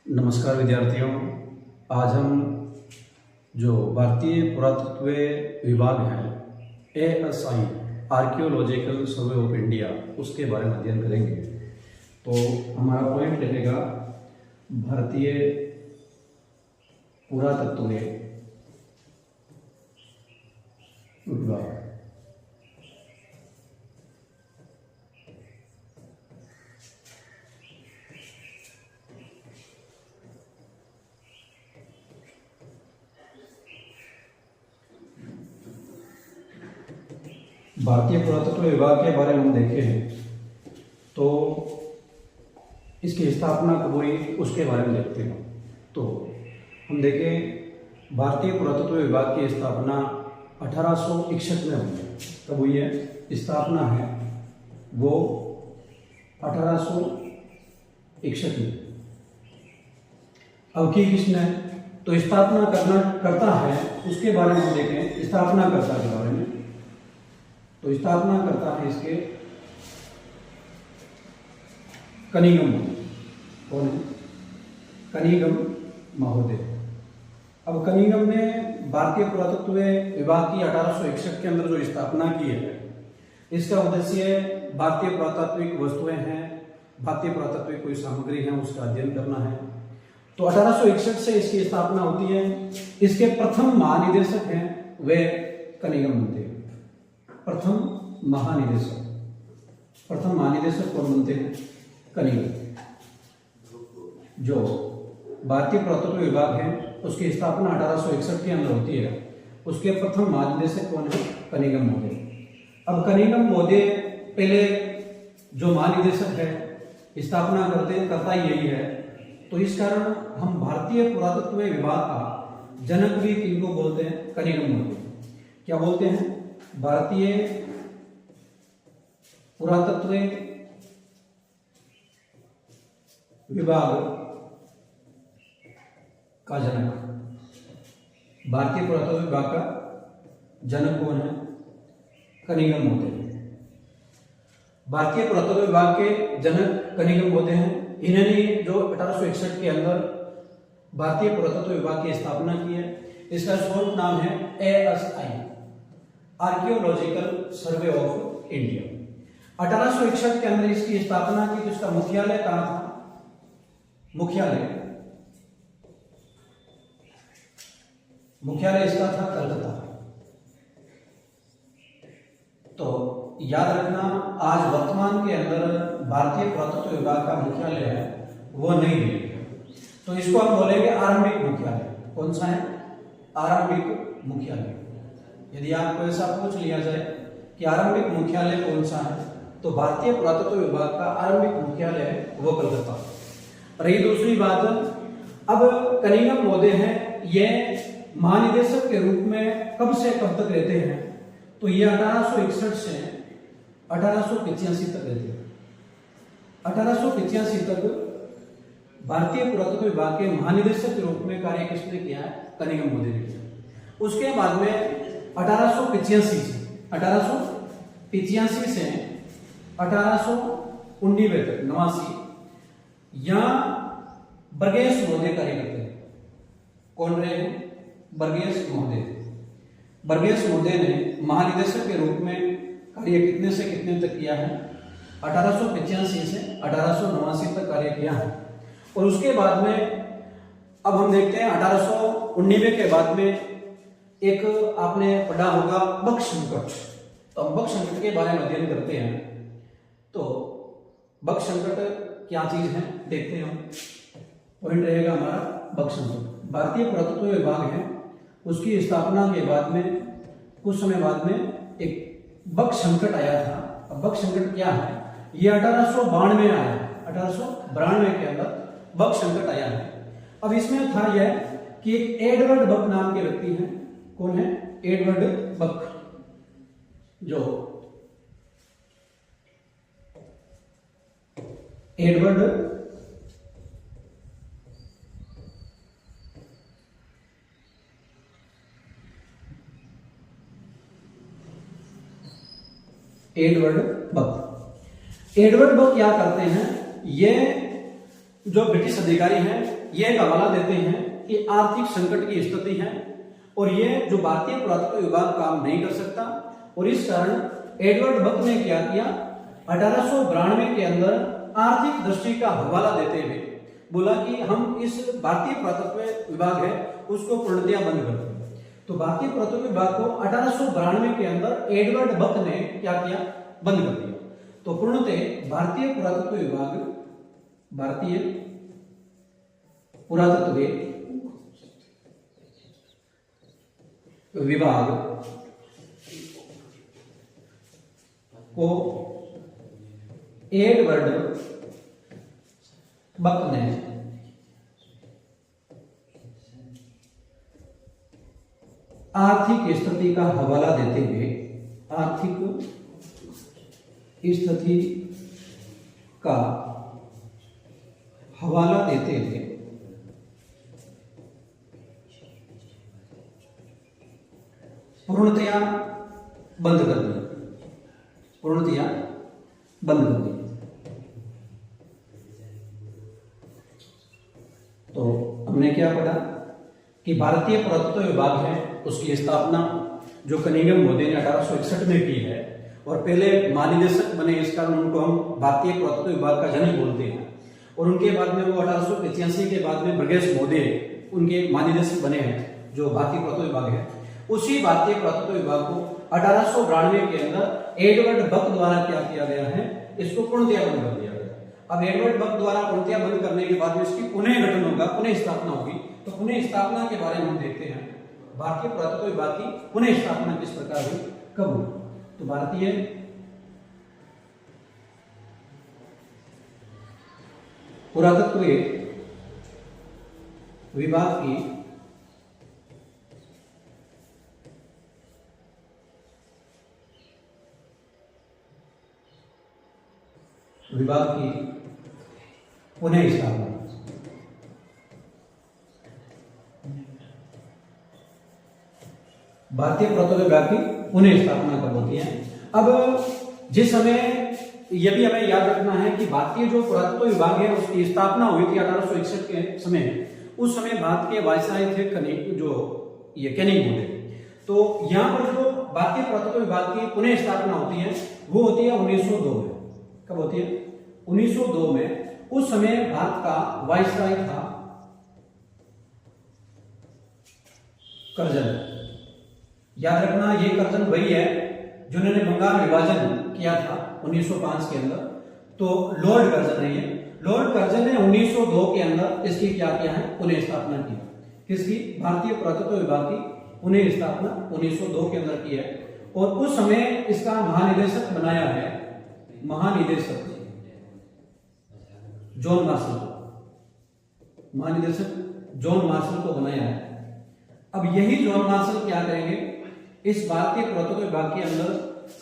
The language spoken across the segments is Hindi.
नमस्कार विद्यार्थियों। आज हम जो भारतीय पुरातत्व विभाग है ASI archaeological survey of India उसके बारे में अध्ययन करेंगे। तो हमारा पॉइंट रहेगा भारतीय पुरातत्व विभाग। भारतीय पुरातत्व विभाग के बारे में हम देखें तो इसकी स्थापना कब हुई उसके बारे में देखते हैं। तो हम देखें भारतीय पुरातत्व विभाग की स्थापना 1861 में हुई है। कब हुई है? स्थापना है वो 1861 में। अब की किसने तो स्थापना करता है उसके बारे में हम देखें। स्थापना करता के बारे में तो स्थापना करता है इसके कनिंघम। कौन है? कनिंघम महोदय। अब कनिंघम ने भारतीय पुरातत्व विभाग की 1861 के अंदर जो स्थापना की है, इसका उद्देश्य भारतीय पुरातात्विक वस्तुएं हैं, भारतीय पुरातात्विक कोई सामग्री है उसका अध्ययन करना है। तो 1861 से इसकी स्थापना होती है। इसके प्रथम महानिदेशक हैं वे कनिंघम बनते हैं। प्रथम महानिदेशक कौन बनते हैं? कनिंघम। जो भारतीय पुरातत्व विभाग है उसकी स्थापना 1861 के अंदर होती है। उसके प्रथम महानिदेशक कौन है? कनिंघम महोदय। अब कनिंघम महोदय पहले जो महानिदेशक है स्थापना करता यही है। तो इस कारण हम भारतीय पुरातत्व विभाग का जनक भी किनको बोलते हैं? कनिंघम महोदय। क्या बोलते हैं? भारतीय पुरातत्व विभाग का जनक। भारतीय पुरातत्व विभाग का जनक कौन है? कनिंघम महोदय। भारतीय पुरातत्व विभाग के जनक कनिंघम महोदय हैं। इन्होंने जो 1861 के अंदर भारतीय पुरातत्व विभाग की स्थापना की है। इसका शॉर्ट नाम है ASI archaeological survey of India. 1861 के अंदर इसकी स्थापना की। तो इसका मुख्यालय कहां था? मुख्यालय इसका था कलकत्ता। तो याद रखना, आज वर्तमान के अंदर भारतीय पुरातत्व विभाग का मुख्यालय है वो नई दिल्ली है। तो इसको हम बोलेंगे आरंभिक मुख्यालय। कौन सा है? आरंभिक मुख्यालय। यदि आपको ऐसा पूछ लिया जाए कि आरंभिक मुख्यालय कौन सा है, तो भारतीय पुरातत्व विभाग का आरंभिक मुख्यालय है वो कलकत्ता। रही दूसरी बात, अब कनिंघम महोदय हैं, ये महानिदेशक के रूप में कब से कब तक रहते हैं? तो ये 1861 से 1885 तक रहते हैं। 1885 तक भारतीय पुरातत्व विभाग के महानिदेशक के रूप में कार्य किसने किया है? कनिंघम महोदय ने किया। उसके बाद में 1885 से 1889 तक 89 यहां बर्गेस महोदय कार्य करते हैं। कौन रहे हैं? बर्गेस महोदय। बर्गेस महोदय ने महानिदेशक के रूप में कार्य कितने से कितने तक किया है? 1885 से 1889 तक कार्य किया है। और उसके बाद में अब हम देखते हैं 1889 के बाद में एक आपने पढ़ा होगा बक संकट। तो हम बक संकट के बारे में अध्ययन करते हैं। तो बक संकट क्या चीज है देखते हैं हम। पॉइंट रहेगा हमारा बक संकट। भारतीय पुरातत्व विभाग है उसकी स्थापना के बाद में कुछ समय बाद में एक बक संकट आया था। अब बक संकट क्या है? ये 1892 आया है। 1892 के अंदर बक संकट आया है। अब इसमें था यह कि एक एडवर्ड बक नाम के व्यक्ति हैं। कौन है? एडवर्ड बक। जो एडवर्ड बक क्या करते हैं? ये जो ब्रिटिश अधिकारी हैं ये एक हवाला देते हैं कि आर्थिक संकट की स्थिति है और ये जो भारतीय पुरातत्व विभाग काम नहीं कर सकता, और इस कारण एडवर्ड बक ने क्या किया, 1892 के अंदर आर्थिक दृष्टि का हवाला देते हुए बोला कि हम इस भारतीय पुरातत्व विभाग है उसको पूर्णतया बंद कर दें। तो भारतीय पुरातत्व विभाग को 1892 के अंदर एडवर्ड बक ने क्या किया, बंद कर दिया। तो पूर्णतः भारतीय पुरातत्व विभाग को एडवर्ड बक ने आर्थिक स्थिति का हवाला देते हुए पूर्णतया बंद कर दिया। तो हमने क्या पढ़ा कि भारतीय पुरातत्व विभाग है उसकी स्थापना जो कनिंघम मोदी ने 1861 में की है, और पहले महानिदेशक बने, इस कारण उनको हम भारतीय पुरातत्व विभाग का जनक बोलते हैं। और उनके बाद में वो 1885 के बाद में ब्रगेश मोदी उनके महानिदेशक बने हैं जो भारतीय पुरातत्व विभाग है। उसी भारतीय पुरातत्व विभाग को 1892 के अंदर एडवर्ड बक द्वारा क्या किया गया है, इसको पूर्णतया बंद कर दिया गया। अब एडवर्ड बक द्वारा पूर्णतया बंद करने के बाद में इसकी पुनः गठन होगा, पुनः स्थापना होगी। तो पुनः स्थापना के बारे में हम देखते हैं, भारतीय पुरातत्व विभाग की पुनः स्थापना किस प्रकार हुई, कब हुई। तो भारतीय पुरातत्व विभाग की पुनः स्थापना भारतीय पुरातत्व विभाग की पुनः स्थापना कब होती है। अब जिस समय यह भी हमें याद रखना है कि भारतीय जो पुरातत्व विभाग है उसकी स्थापना हुई थी 1861 के समय, उस समय भारत के वायसराय थे कैनिंग मोदी। तो यहाँ पर जो भारतीय पुरातत्व विभाग की पुनः स्थापना होती है वो होती है 1902 में। कब होती है? 1902 में। उस समय भारत का वायसराय था कर्जन। याद रखना ये कर्जन वही है जिन्होंने बंगाल विभाजन किया था 1905 के अंदर। तो लॉर्ड कर्जन है ये। लॉर्ड कर्जन ने 1902 के अंदर इसकी क्या किया है, पुनः स्थापना की। किसकी? भारतीय पुरातत्व विभाग की पुनः स्थापना 1902 के अंदर की है। और उस समय इसका महानिदेशक बनाया है जॉन मार्शल को बनाया है। अब यही जॉन मार्शल क्या करेंगे, इस भारतीय पुरातत्व विभाग के अंदर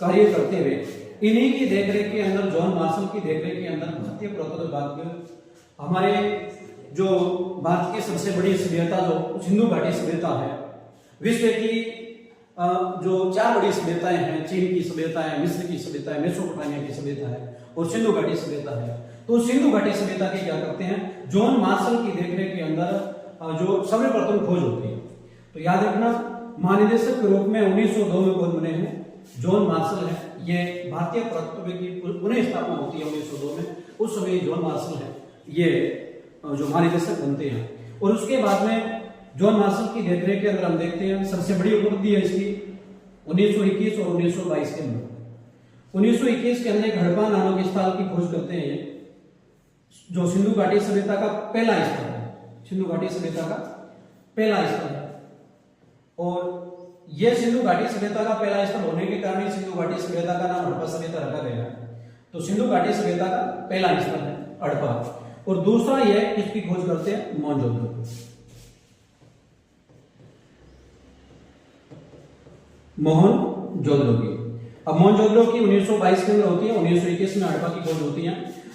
कार्य करते हुए इन्हीं की देखरेख के अंदर, जॉन मार्शल की देखरेख के अंदर भारतीय पुरातत्व विभाग में हमारे जो भारत की सबसे बड़ी सभ्यता जो सिंधु घाटी सभ्यता है, विश्व की जो 4 बड़ी सभ्यताएं हैं, चीन की सभ्यता है, मिस्र की सभ्यता है, मेसोपोटामिया की सभ्यता है और सिंधु घाटी सभ्यता है। तो सिंधु घाटी सभ्यता के क्या करते हैं, जॉन मार्शल की देखरेख के अंदर जो सर्वप्रथम खोज होती है। तो याद रखना महानिदेशक के रूप में 1902 में कौन बने हैं, जॉन मार्शल है। ये भारतीय पुरातत्व की पुनः स्थापना होती है 1902 में। उस समय जॉन मार्शल है ये जो महानिदेशक बनते हैं। और उसके बाद में जॉन मार्शल की देखरेख के अंदर हम देखते हैं सबसे बड़ी उपलब्धि है इसकी 1921 और 1922 के अंदर। 1921 के अंदर हड़प्पा नामक स्थल की खोज करते हैं जो सिंधु घाटी सभ्यता का पहला स्थल है, सिंधु घाटी सभ्यता का पहला स्थल है। और यह सिंधु घाटी सभ्यता का पहला स्थल होने के कारण सिंधु घाटी सभ्यता का नाम हड़प्पा सभ्यता रखा गया है। तो सिंधु घाटी सभ्यता का पहला स्थल है हड़प्पा। और दूसरा यह किसकी खोज करते हैं, मोहनजोदड़ो। मोहनजोदड़ो की। अब मोहनजोदड़ो की 1922 के अंदर होती है, 1921 में हड़प्पा की खोज होती है।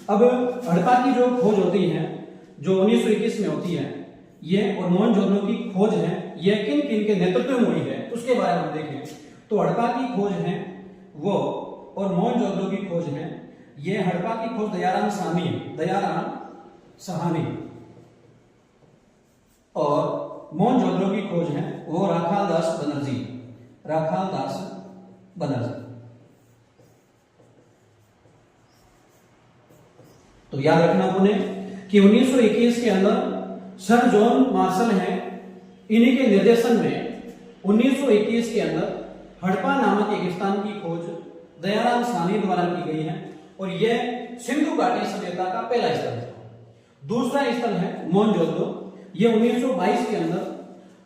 अब हड़प्पा की जो खोज होती है जो 1921 में होती है ये, और मोहनजोदड़ो की खोज है ये किन किन के नेतृत्व में हुई है उसके बारे में हम देखें तो हड़प्पा की खोज है वो, और मोहनजोदड़ो की खोज है ये। हड़प्पा की खोज दयाराम सहानी। और मोहनजोदड़ो की खोज है वो राखाल दास बनर्जी, राखाल दास बनर्जी। तो याद रखना आपने कि 1921 के अंदर सर जॉन मार्शल हैं, इन्हीं के निर्देशन में 1921 के अंदर हड़प्पा नामक एक स्थान की खोज दयाराम साहनी द्वारा की गई है और यह सिंधु घाटी सभ्यता का पहला स्थल है। दूसरा स्थल है मोहनजोदड़ो, ये 1922 के अंदर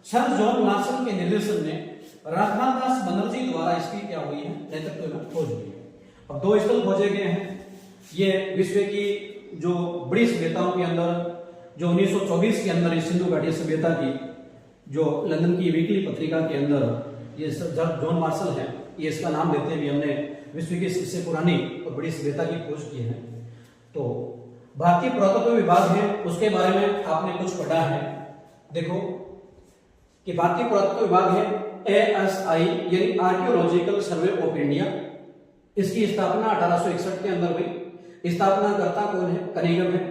सर जॉन मार्शल के निर्देशन में राखाल दास बनर्जी द्वारा इसकी क्या हुई है, नेतृत्व में खोज हुई है। अब दो स्थल खोजे गए हैं। ये विश्व की जो बड़ी सभ्यताओं के अंदर जो 1924 के अंदर इस सिंधु घाटी सभ्यता की जो लंदन की वीकली पत्रिका के अंदर ये जॉन मार्शल है, ये इसका नाम देते हुए हमने विश्व की सबसे पुरानी और बड़ी सभ्यता की खोज की है। तो भारतीय पुरातत्व विभाग है, उसके बारे में आपने कुछ पढ़ा है। देखो कि भारतीय पुरातत्व विभाग है ASI यानी आर्कियोलॉजिकल सर्वे ऑफ इंडिया। इसकी स्थापना 1861 के अंदर हुई। स्थापनाकर्ता कौन है? कनिंघम है।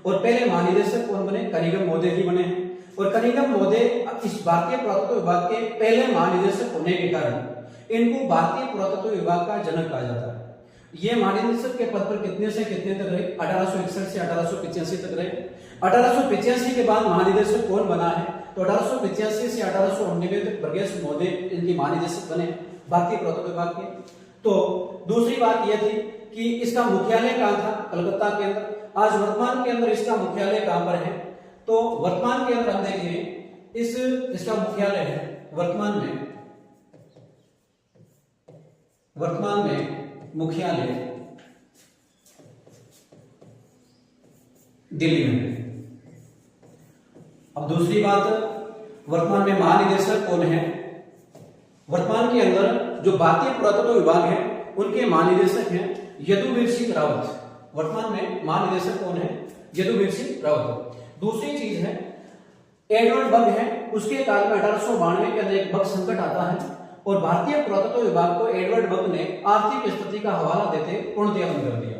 और पहले महानिदेशक कौन बने? कनिंघम महोदय ही बने हैं। और कनिंघम महोदय इस भारतीय पुरातत्व विभाग के पहले महानिदेशक होने के कारण इनको भारतीय पुरातत्व विभाग का जनक कहा जाता है। ये महानिदेशक के पद पर कितने से कितने तक रहे? 1861 से 1885 तक रहे। 1885 के बाद महानिदेशक कौन बना है? तो 1885 से 1899 तक वर्गीस महोदय इनके महानिदेशक बने भारतीय पुरातत्व विभाग के। तो दूसरी बात यह थी कि इसका मुख्यालय कहाँ था? कलकत्ता के अंदर। आज वर्तमान के अंदर इसका मुख्यालय कहां पर है? तो वर्तमान के अंदर हम देखें इसका मुख्यालय है वर्तमान में मुख्यालय दिल्ली में है। अब दूसरी बात, वर्तमान में महानिदेशक कौन है? वर्तमान के अंदर जो भारतीय पुरातत्व विभाग है उनके महानिदेशक हैं यदुवीर सिंह रावत। वर्तमान में महानिदेशक कौन है? यदुवीर सिंह रावत। दूसरी चीज है एडवर्ड बग है, उसके काल में 1892 के अंदर एक बग संकट आता है और भारतीय पुरातत्व विभाग को एडवर्ड बग ने आर्थिक स्थिति का हवाला देते पूर्णतया बंद कर दिया।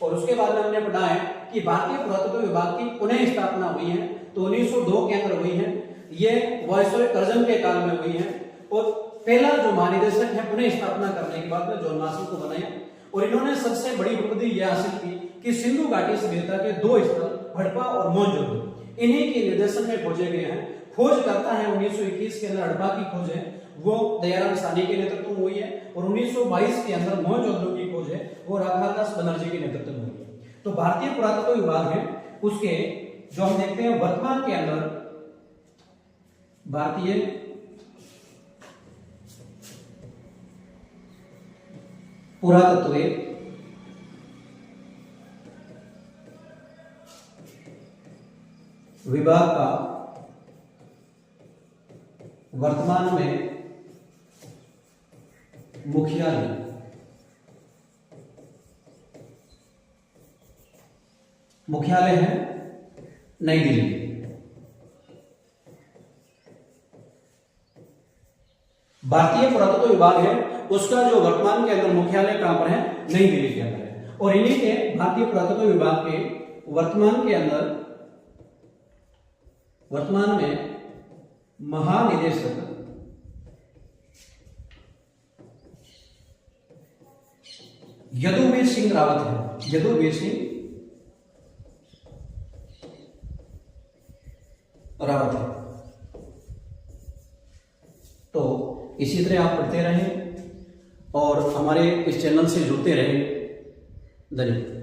और उसके बाद में हमने पढ़ा है कि भारतीय पुरातत्व विभाग की पुनः स्थापना हुई है, तो 1902 के अंदर हुई है। ये वायसरॉय कर्जन के काल में हुई है और पहला जो महानिदेशक है पुनः स्थापना करने के बाद में जॉन मार्शल को बनाया। और इन्होंने सबसे बड़ी उपलब्धि यह हासिल की कि सिंधु घाटी सभ्यता के दो स्थल हड़प्पा और मोहनजोदड़ो इन्हीं के निर्देशन में खोजे गए हैं। खोज करता है 1921 के अंदर हड़प्पा की खोज है वो दयाराम साहनी के नेतृत्व में हुई है और 1922 के अंदर मोहनजोदड़ो की खोज है वो राखाल दास बनर्जी के नेतृत्व में हुई है। तो भारतीय पुरातत्व विभाग है उसके जो हम देखते हैं वर्तमान के अंदर भारतीय पुरातत्व विभाग का वर्तमान में मुख्यालय है नई दिल्ली। भारतीय पुरातत्व विभाग है उसका जो वर्तमान के अंदर मुख्यालय कहां पर है? नई दिल्ली के अंदर है। और इन्हीं के भारतीय पुरातत्व विभाग के वर्तमान के अंदर वर्तमान में महानिदेशक यदुवीर सिंह रावत है। यदुवीर सिंह रावत है। तो इसी तरह आप पढ़ते रहें और हमारे इस चैनल से जुड़ते रहें। धन्यवाद।